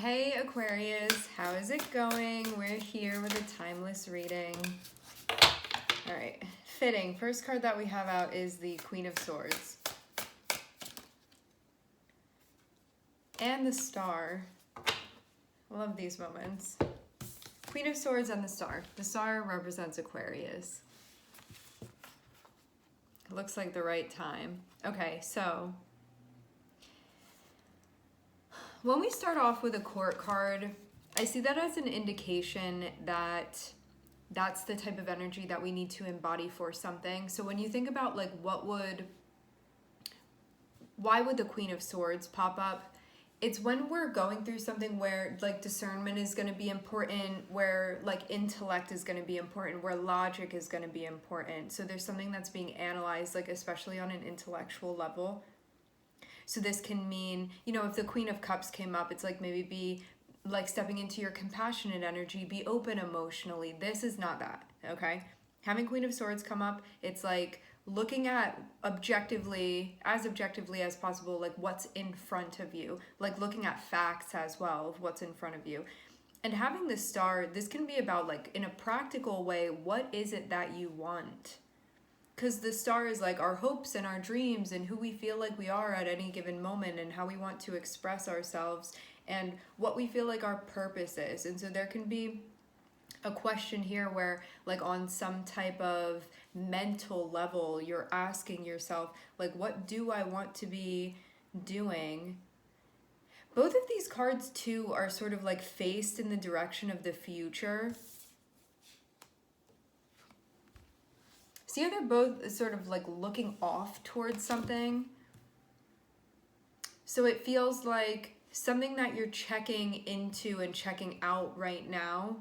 Hey Aquarius, how is it going? We're here with a timeless reading. All right, fitting. First card that we have out is the Queen of Swords. And the Star. Love these moments. Queen of Swords and the Star. The Star represents Aquarius. Looks like the right time. Okay, so when we start off with a court card, I see that as an indication that that's the type of energy that we need to embody for something. So when you think about like why would the Queen of Swords pop up? It's when we're going through something where like discernment is going to be important, where like intellect is going to be important, where logic is going to be important. So there's something that's being analyzed, like especially on an intellectual level. So this can mean, if the Queen of Cups came up, it's like maybe be like stepping into your compassionate energy, be open emotionally. This is not that, okay? Having Queen of Swords come up, it's like looking at objectively as possible, like what's in front of you, like looking at facts as well of what's in front of you. And having the Star, this can be about like in a practical way, what is it that you want? Because the Star is like our hopes and our dreams and who we feel like we are at any given moment and how we want to express ourselves and what we feel like our purpose is. And so there can be a question here where like on some type of mental level, you're asking yourself, like, what do I want to be doing? Both of these cards too are sort of like faced in the direction of the future. See how they're both sort of like looking off towards something? So it feels like something that you're checking into and checking out right now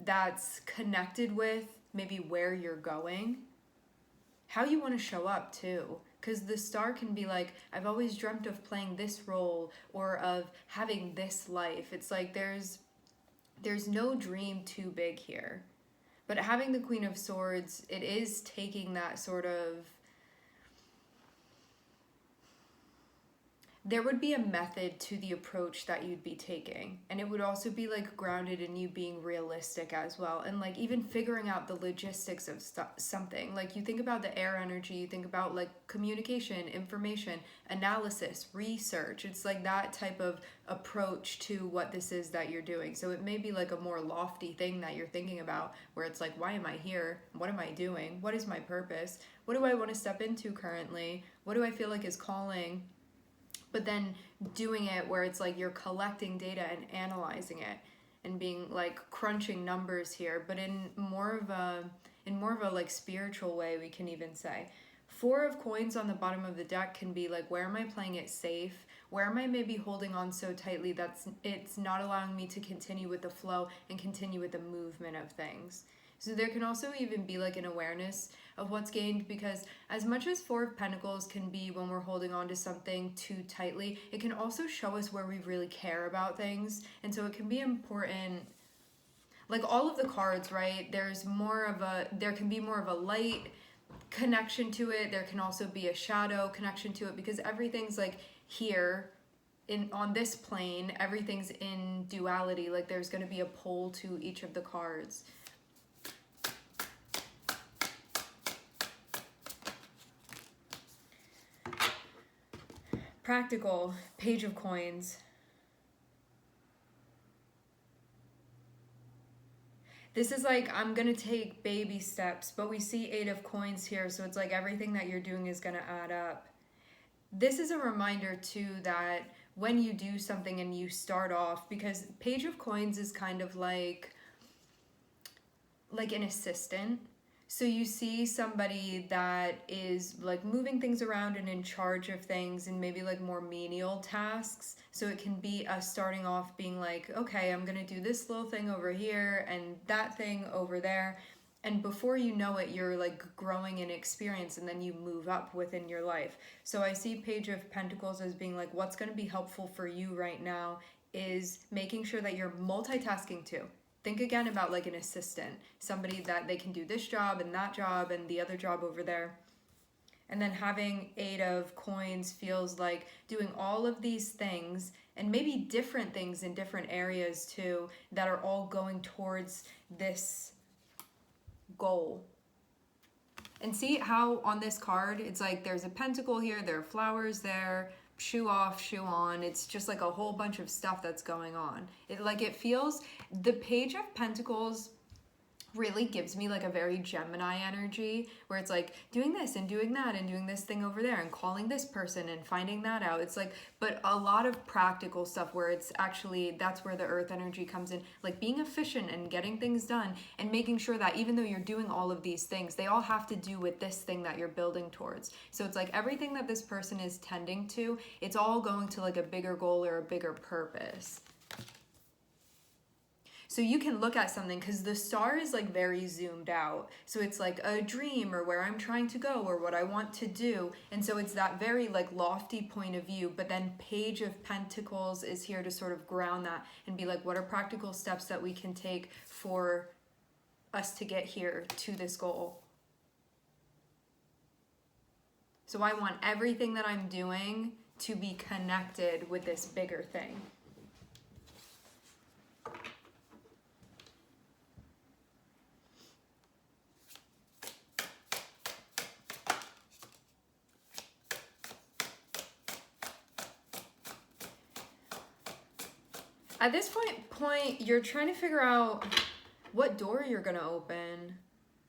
that's connected with maybe where you're going, how you want to show up too. Because the Star can be like, I've always dreamt of playing this role or of having this life. It's like there's no dream too big here. But having the Queen of Swords, it is taking that sort of, there would be a method to the approach that you'd be taking. And it would also be like grounded in you being realistic as well. And like even figuring out the logistics of something. Like you think about the air energy, you think about like communication, information, analysis, research. It's like that type of approach to what this is that you're doing. So it may be like a more lofty thing that you're thinking about where it's like, why am I here? What am I doing? What is my purpose? What do I want to step into currently? What do I feel like is calling? But then doing it where it's like you're collecting data and analyzing it and being like crunching numbers here, but in more of a like spiritual way, we can even say. 4 of Coins on the bottom of the deck can be like, where am I playing it safe? Where am I maybe holding on so tightly that's it's not allowing me to continue with the flow and continue with the movement of things? So there can also even be like an awareness of what's gained, because as much as 4 of Pentacles can be when we're holding on to something too tightly, it can also show us where we really care about things. And so it can be important, like all of the cards, right? There can be more of a light connection to it. There can also be a shadow connection to it, because everything's like here on this plane, everything's in duality. Like there's going to be a pole to each of the cards. Practical, Page of Coins. This is like, I'm going to take baby steps, but we see 8 of Coins here, so it's like everything that you're doing is going to add up. This is a reminder too that when you do something and you start off, because Page of Coins is kind of like an assistant. So you see somebody that is like moving things around and in charge of things and maybe like more menial tasks. So it can be us starting off being like, okay, I'm going to do this little thing over here and that thing over there. And before you know it, you're like growing in experience and then you move up within your life. So I see Page of Pentacles as being like, what's going to be helpful for you right now is making sure that you're multitasking too. Think again about like an assistant, somebody that they can do this job and that job and the other job over there. And then having 8 of Coins feels like doing all of these things and maybe different things in different areas too that are all going towards this goal. And see how on this card, it's like there's a pentacle here, there are flowers there, shoe off, shoe on. It's just like a whole bunch of stuff that's going on. It feels, the Page of Pentacles really gives me like a very Gemini energy, where it's like doing this and doing that and doing this thing over there and calling this person and finding that out. It's like, but a lot of practical stuff where it's actually, that's where the earth energy comes in, like being efficient and getting things done and making sure that even though you're doing all of these things, they all have to do with this thing that you're building towards. So it's like everything that this person is tending to, it's all going to like a bigger goal or a bigger purpose. So you can look at something, because the star is like very zoomed out. So it's like a dream or where I'm trying to go or what I want to do. And so it's that very like lofty point of view. But then Page of Pentacles is here to sort of ground that and be like, what are practical steps that we can take for us to get here to this goal? So I want everything that I'm doing to be connected with this bigger thing. At this point, you're trying to figure out what door you're going to open.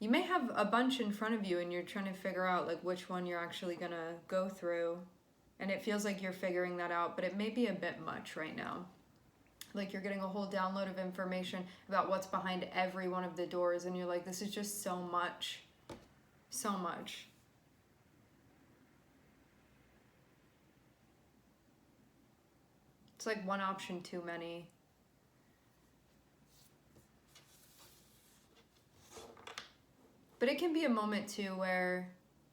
You may have a bunch in front of you and you're trying to figure out like which one you're actually going to go through. And it feels like you're figuring that out, but it may be a bit much right now. Like you're getting a whole download of information about what's behind every one of the doors and you're like, this is just so much. So much. It's like one option too many. But it can be a moment too where,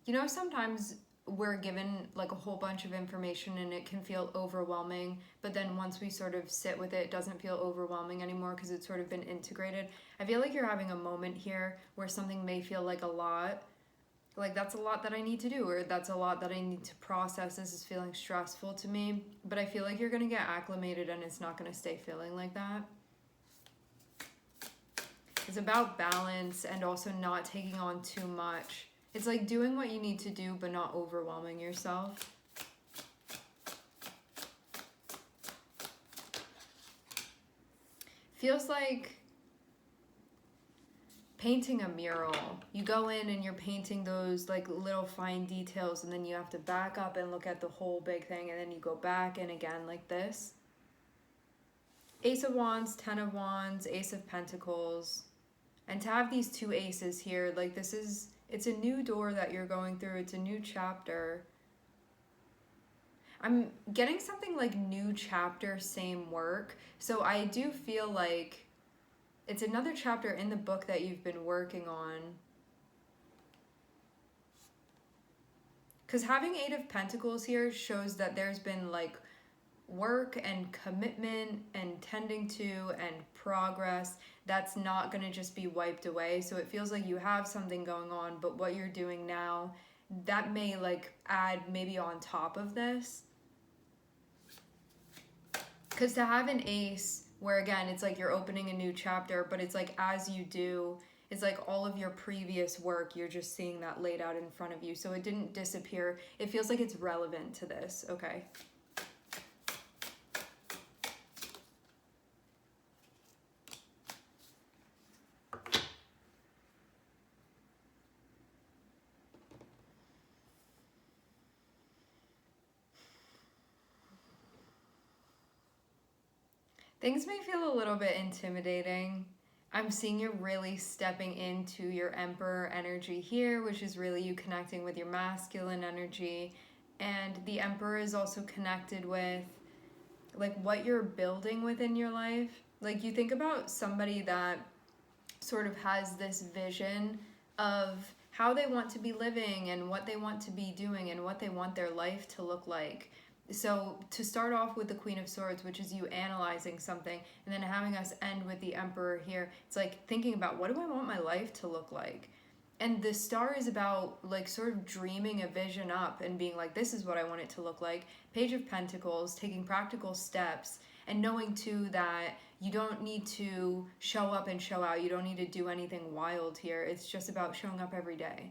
you know, sometimes we're given like a whole bunch of information and it can feel overwhelming, but then once we sort of sit with it, it doesn't feel overwhelming anymore because it's sort of been integrated. I feel like you're having a moment here where something may feel like a lot, like that's a lot that I need to do, or that's a lot that I need to process. This is feeling stressful to me, but I feel like you're going to get acclimated and it's not going to stay feeling like that. It's about balance and also not taking on too much. It's like doing what you need to do, but not overwhelming yourself. Feels like painting a mural. You go in and you're painting those like little fine details, and then you have to back up and look at the whole big thing, and then you go back in again like this. Ace of Wands, Ten of Wands, Ace of Pentacles. And to have these two aces here, like this is, it's a new door that you're going through. It's a new chapter. I'm getting something like new chapter, same work. So I do feel like it's another chapter in the book that you've been working on. Because having Eight of Pentacles here shows that there's been like work and commitment and tending to and progress that's not going to just be wiped away. So it feels like you have something going on, but what you're doing now, that may like add maybe on top of this. Because to have an ace where again it's like you're opening a new chapter, but it's like as you do, it's like all of your previous work, you're just seeing that laid out in front of you. So it didn't disappear. It feels like it's relevant to this. Okay. Things may feel a little bit intimidating. I'm seeing you really stepping into your Emperor energy here, which is really you connecting with your masculine energy. And the Emperor is also connected with like what you're building within your life. Like you think about somebody that sort of has this vision of how they want to be living and what they want to be doing and what they want their life to look like. So to start off with the Queen of Swords, which is you analyzing something, and then having us end with the Emperor here, it's like thinking about what do I want my life to look like? And the star is about like sort of dreaming a vision up and being like, this is what I want it to look like. Page of Pentacles, taking practical steps and knowing too that you don't need to show up and show out. You don't need to do anything wild here. It's just about showing up every day.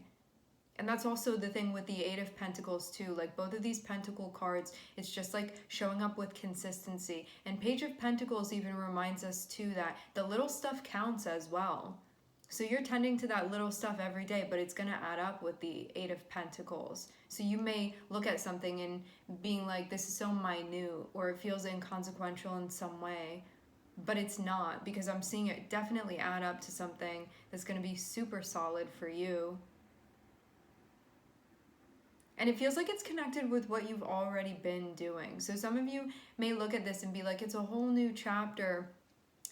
And that's also the thing with the Eight of Pentacles too. Like both of these Pentacle cards, it's just like showing up with consistency. And Page of Pentacles even reminds us too that the little stuff counts as well. So you're tending to that little stuff every day, but it's going to add up with the Eight of Pentacles. So you may look at something and being like, this is so minute, or it feels inconsequential in some way, but it's not, because I'm seeing it definitely add up to something that's going to be super solid for you. And it feels like it's connected with what you've already been doing. So some of you may look at this and be like, it's a whole new chapter.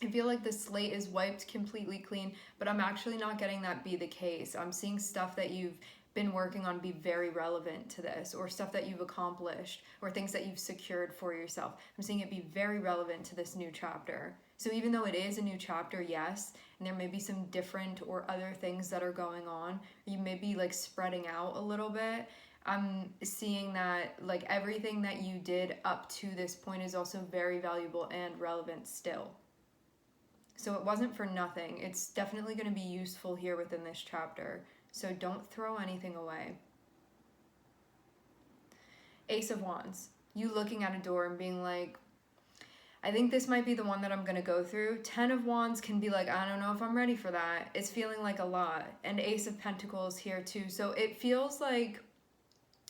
I feel like the slate is wiped completely clean, but I'm actually not getting that be the case. I'm seeing stuff that you've been working on be very relevant to this, or stuff that you've accomplished, or things that you've secured for yourself. I'm seeing it be very relevant to this new chapter. So even though it is a new chapter, yes, and there may be some different or other things that are going on, you may be like spreading out a little bit. I'm seeing that like everything that you did up to this point is also very valuable and relevant still. So it wasn't for nothing. It's definitely going to be useful here within this chapter. So don't throw anything away. Ace of Wands. You looking at a door and being like, I think this might be the one that I'm going to go through. 10 of Wands can be like, I don't know if I'm ready for that. It's feeling like a lot. And Ace of Pentacles here too. So it feels like,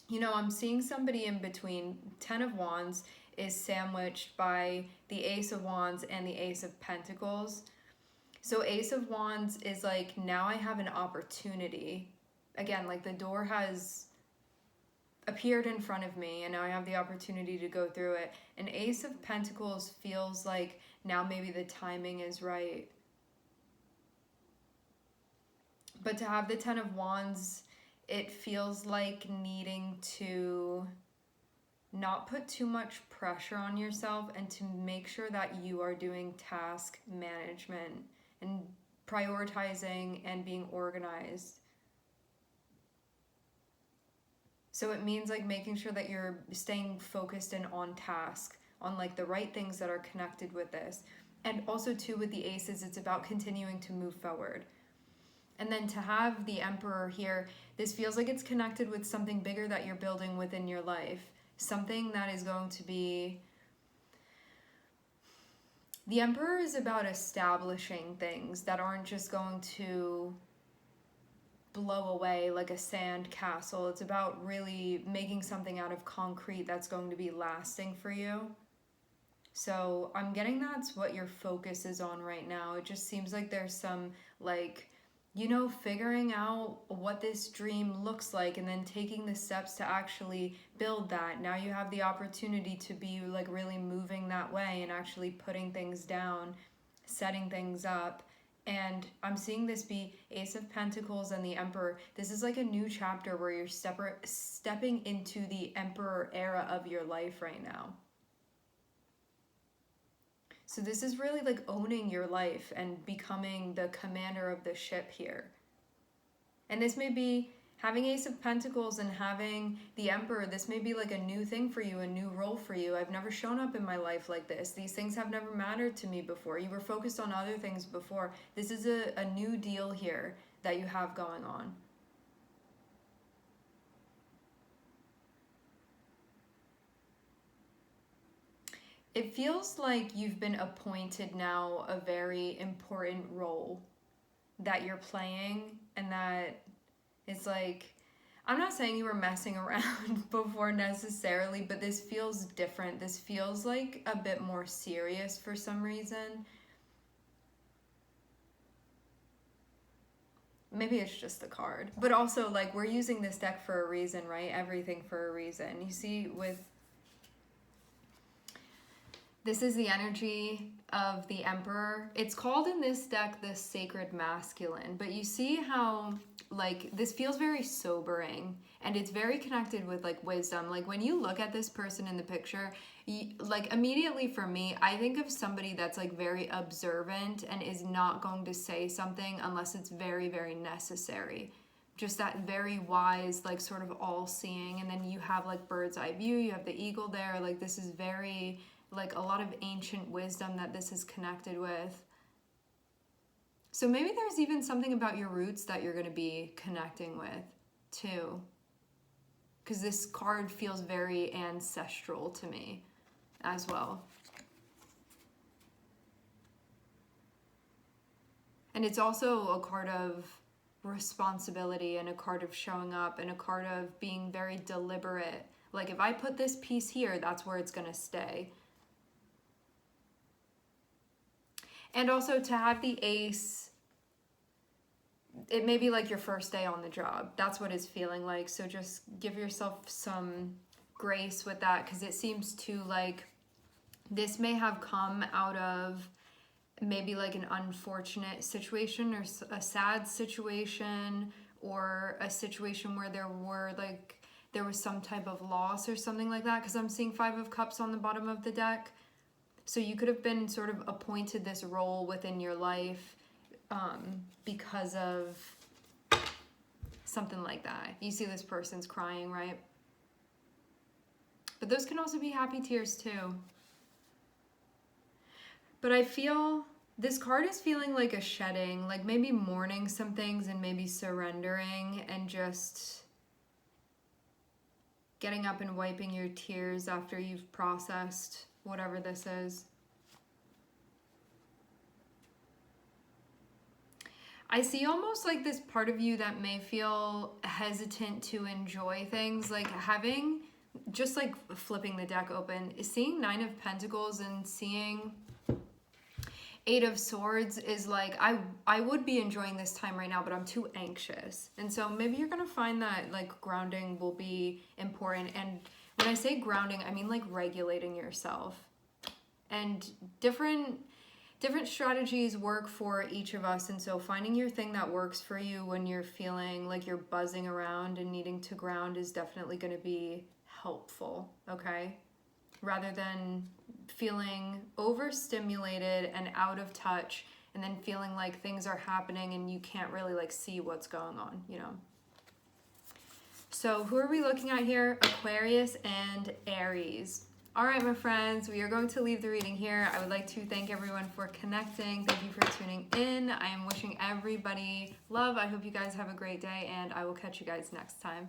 you know, I'm seeing somebody in between. 10 of Wands is sandwiched by the Ace of Wands and the Ace of Pentacles. So Ace of Wands is like, now I have an opportunity. Again, like the door has appeared in front of me and now I have the opportunity to go through it. And Ace of Pentacles feels like now maybe the timing is right. But to have the 10 of Wands, it feels like needing to not put too much pressure on yourself and to make sure that you are doing task management and prioritizing and being organized. So it means like making sure that you're staying focused and on task, on like the right things that are connected with this. And also too with the aces, it's about continuing to move forward. And then to have the Emperor here, this feels like it's connected with something bigger that you're building within your life. Something that is going to be... The Emperor is about establishing things that aren't just going to blow away like a sand castle. It's about really making something out of concrete that's going to be lasting for you. So I'm getting that's what your focus is on right now. It just seems like there's some like, you know, figuring out what this dream looks like and then taking the steps to actually build that. Now you have the opportunity to be like really moving that way and actually putting things down, setting things up. And I'm seeing this be Ace of Pentacles and the Emperor. This is like a new chapter where you're stepping into the Emperor era of your life right now. So this is really like owning your life and becoming the commander of the ship here. And this may be having Ace of Pentacles and having the Emperor. This may be like a new thing for you, a new role for you. I've never shown up in my life like this. These things have never mattered to me before. You were focused on other things before. This is a new deal here that you have going on. It feels like you've been appointed now a very important role that you're playing, and that it's like, I'm not saying you were messing around before necessarily, but this feels different. This feels like a bit more serious for some reason. Maybe it's just the card. But also, like, we're using this deck for a reason, right? Everything for a reason. You see, with... This is the energy of the Emperor. It's called in this deck the Sacred Masculine, but you see how like this feels very sobering and it's very connected with like wisdom. Like when you look at this person in the picture, like immediately for me, I think of somebody that's like very observant and is not going to say something unless it's very, very necessary. just that very wise, like sort of all-seeing. And then you have like bird's eye view, you have the eagle there. Like this is very, like a lot of ancient wisdom that this is connected with. So maybe there's even something about your roots that you're going to be connecting with too. Because this card feels very ancestral to me as well. And it's also a card of responsibility and a card of showing up and a card of being very deliberate. Like if I put this piece here, that's where it's going to stay. And also to have the ace, it may be like your first day on the job. That's what it's feeling like. So just give yourself some grace with that, because it seems to like this may have come out of maybe like an unfortunate situation or a sad situation, or a situation where there was some type of loss or something like that, because I'm seeing 5 of Cups on the bottom of the deck. So you could have been sort of appointed this role within your life because of something like that. You see this person's crying, right? But those can also be happy tears too. But I feel this card is feeling like a shedding, like maybe mourning some things and maybe surrendering and just getting up and wiping your tears after you've processed whatever this is. I see almost like this part of you that may feel hesitant to enjoy things, like having, just like flipping the deck open, seeing 9 of Pentacles and seeing 8 of Swords is like, I would be enjoying this time right now, but I'm too anxious. And so maybe you're going to find that like grounding will be important. And when I say grounding, I mean like regulating yourself. And different strategies work for each of us. And so finding your thing that works for you when you're feeling like you're buzzing around and needing to ground is definitely going to be helpful, okay? Rather than feeling overstimulated and out of touch and then feeling like things are happening and you can't really like see what's going on, you know? So who are we looking at here? Aquarius and Aries. All right, my friends, we are going to leave the reading here. I would like to thank everyone for connecting. Thank you for tuning in. I am wishing everybody love. I hope you guys have a great day, and I will catch you guys next time.